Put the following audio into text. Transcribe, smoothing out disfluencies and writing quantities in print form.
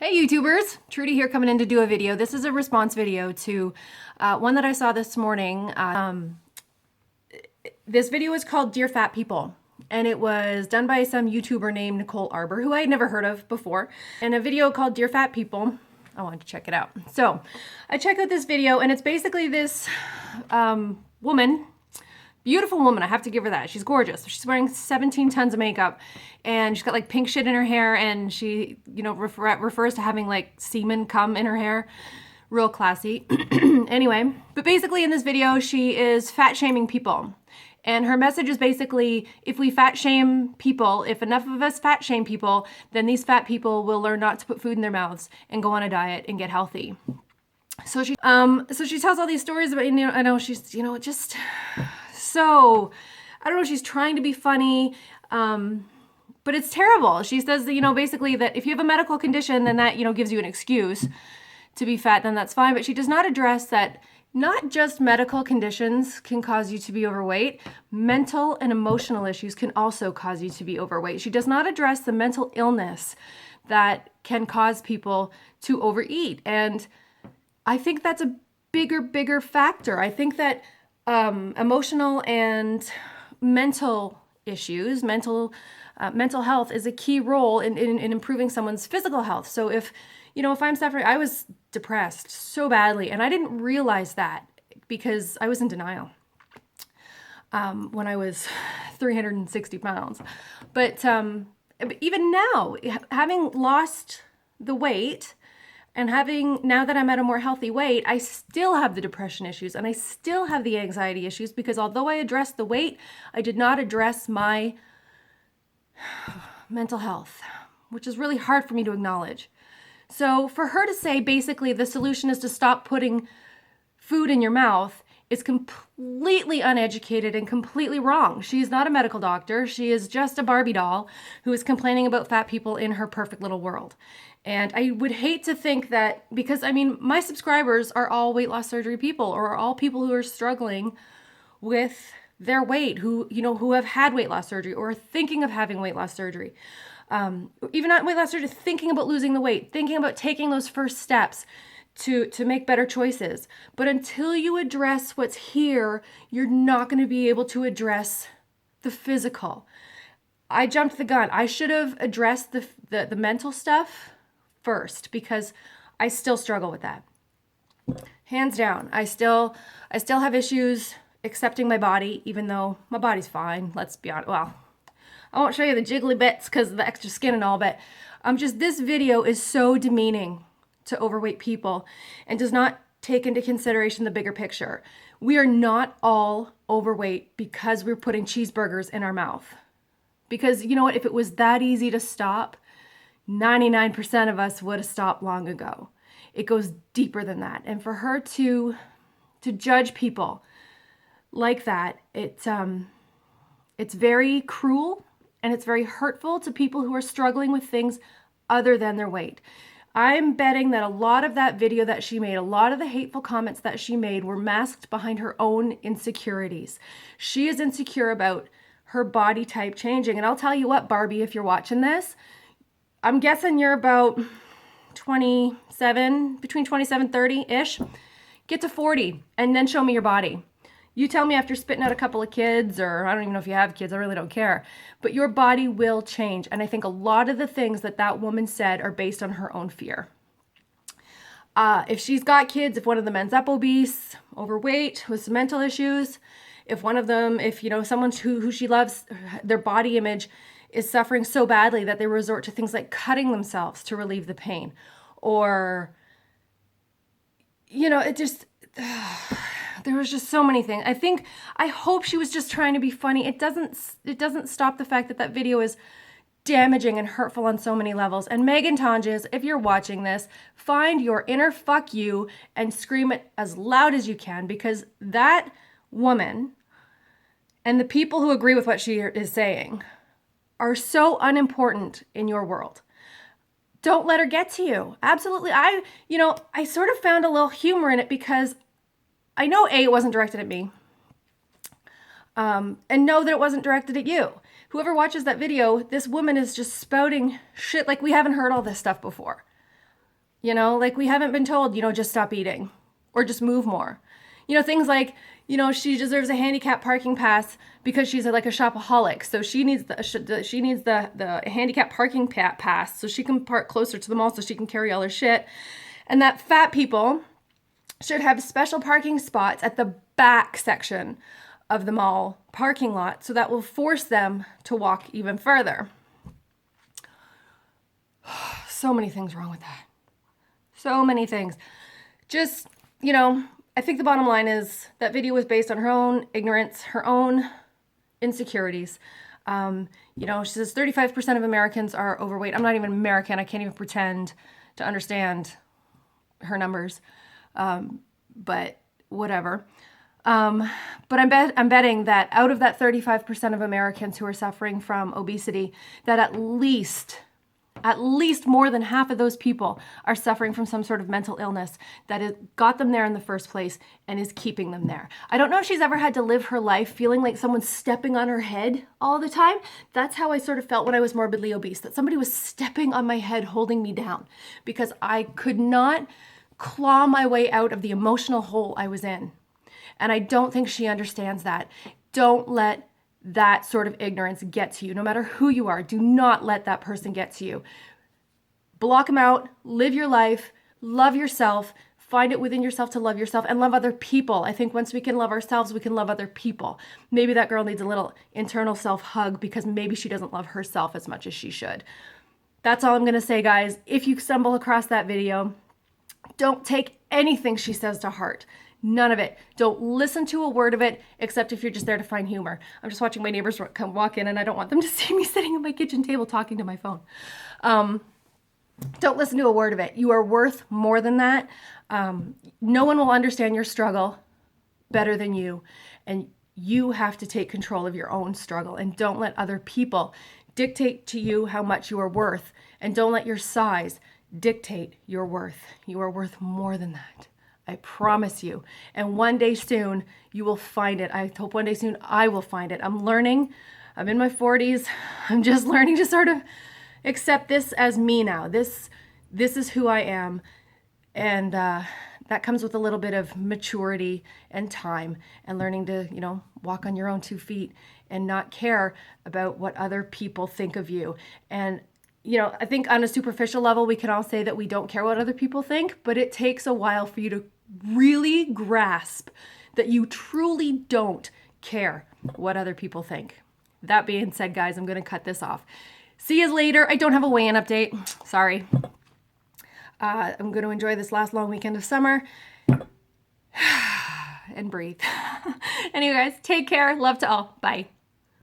Hey YouTubers, Trudy here coming in to do a video. This is a response video to one that I saw this morning. This video is called Dear Fat People, and it was done by some YouTuber named Nicole Arbour, who I had never heard of before. And a video called Dear Fat People, I wanted to check it out. So I checked out this video, and it's basically this woman, beautiful woman, I have to give her that. She's gorgeous. She's wearing 17 tons of makeup, and she's got like pink shit in her hair, and she, you know, refers to having like semen come in her hair. Real classy. Anyway, but basically in this video, she is fat shaming people. And her message is basically, if we fat shame people, if enough of us fat shame people, then these fat people will learn not to put food in their mouths and go on a diet and get healthy. So she tells all these stories about, I know she's, just so, I don't know, she's trying to be funny, but it's terrible. She says that, basically that if you have a medical condition, then that, gives you an excuse to be fat, then that's fine. But she does not address that not just medical conditions can cause you to be overweight, mental and emotional issues can also cause you to be overweight. She does not address the mental illness that can cause people to overeat. And I think that's a bigger factor. I think that emotional and mental issues, mental health is a key role in improving someone's physical health. So if I'm suffering, I was depressed so badly, and I didn't realize that because I was in denial when I was 360 pounds. But even now, having lost the weight, and now that I'm at a more healthy weight, I still have the depression issues and I still have the anxiety issues because although I addressed the weight, I did not address my mental health, which is really hard for me to acknowledge. So for her to say basically the solution is to stop putting food in your mouth is completely uneducated and completely wrong. She's not a medical doctor. She is just a Barbie doll who is complaining about fat people in her perfect little world. And I would hate to think that, because my subscribers are all weight loss surgery people, or are all people who are struggling with their weight, who have had weight loss surgery or are thinking of having weight loss surgery. Even not weight loss surgery, thinking about losing the weight, thinking about taking those first steps to make better choices. But until you address what's here, you're not going to be able to address the physical. I jumped the gun. I should have addressed the mental stuff first, because I still struggle with that. Hands down. I still have issues accepting my body, even though my body's fine. Let's be honest. Well, I won't show you the jiggly bits because of the extra skin and all, but this video is so demeaning to overweight people and does not take into consideration the bigger picture. We are not all overweight because we're putting cheeseburgers in our mouth. Because you know what? If it was that easy to stop, 99% of us would have stopped long ago. It goes deeper than that. And for her to judge people like that, it's very cruel and it's very hurtful to people who are struggling with things other than their weight. I'm betting that a lot of that video that she made, a lot of the hateful comments that she made were masked behind her own insecurities. She is insecure about her body type changing. And I'll tell you what, Barbie, if you're watching this, I'm guessing you're about 27, between 27, 30-ish. Get to 40 and then show me your body. You tell me after spitting out a couple of kids, or I don't even know if you have kids, I really don't care. But your body will change. And I think a lot of the things that woman said are based on her own fear. If she's got kids, if one of them ends up obese, overweight, with some mental issues, if one of them, someone who she loves, their body image is suffering so badly that they resort to things like cutting themselves to relieve the pain. Or, it just... there was just so many things. I hope she was just trying to be funny. It doesn't stop the fact that video is damaging and hurtful on so many levels. And Megan Tonjes, if you're watching this, find your inner fuck you and scream it as loud as you can, because that woman and the people who agree with what she is saying are so unimportant in your world. Don't let her get to you. Absolutely. I sort of found a little humor in it because I know it wasn't directed at me, and know that it wasn't directed at you. Whoever watches that video, this woman is just spouting shit like we haven't heard all this stuff before. You know, like we haven't been told, just stop eating or just move more. Things like, she deserves a handicap parking pass because she's like a shopaholic. So she needs the handicap parking pass so she can park closer to the mall so she can carry all her shit. And that fat people should have special parking spots at the back section of the mall parking lot so that will force them to walk even further. So many things wrong with that. So many things. Just, I think the bottom line is that video was based on her own ignorance, her own insecurities. She says 35% of Americans are overweight. I'm not even American. I can't even pretend to understand her numbers. But whatever. But I'm betting that out of that 35% of Americans who are suffering from obesity, that at least more than half of those people are suffering from some sort of mental illness that has got them there in the first place and is keeping them there. I don't know if she's ever had to live her life feeling like someone's stepping on her head all the time. That's how I sort of felt when I was morbidly obese, that somebody was stepping on my head, holding me down, because I could not claw my way out of the emotional hole I was in. And I don't think she understands that. Don't let that sort of ignorance get to you. No matter who you are, do not let that person get to you. Block them out, live your life, love yourself, find it within yourself to love yourself and love other people. I think once we can love ourselves, we can love other people. Maybe that girl needs a little internal self-hug because maybe she doesn't love herself as much as she should. That's all I'm going to say, guys. If you stumble across that video, don't take anything she says to heart. None of it. Don't listen to a word of it, except if you're just there to find humor. I'm just watching my neighbors come walk in and I don't want them to see me sitting at my kitchen table talking to my phone. Don't listen to a word of it. You are worth more than that. No one will understand your struggle better than you. And you have to take control of your own struggle and don't let other people dictate to you how much you are worth. And don't let your size dictate your worth. You are worth more than that. I promise you. And one day soon, you will find it. I hope one day soon I will find it. I'm learning. I'm in my 40s. I'm just learning to sort of accept this as me now. This is who I am. And that comes with a little bit of maturity and time and learning to, walk on your own 2 feet and not care about what other people think of you. And I think on a superficial level, we can all say that we don't care what other people think, but it takes a while for you to really grasp that you truly don't care what other people think. That being said, guys, I'm going to cut this off. See you later. I don't have a weigh-in update. Sorry. I'm going to enjoy this last long weekend of summer and breathe. Anyway, guys, take care. Love to all. Bye.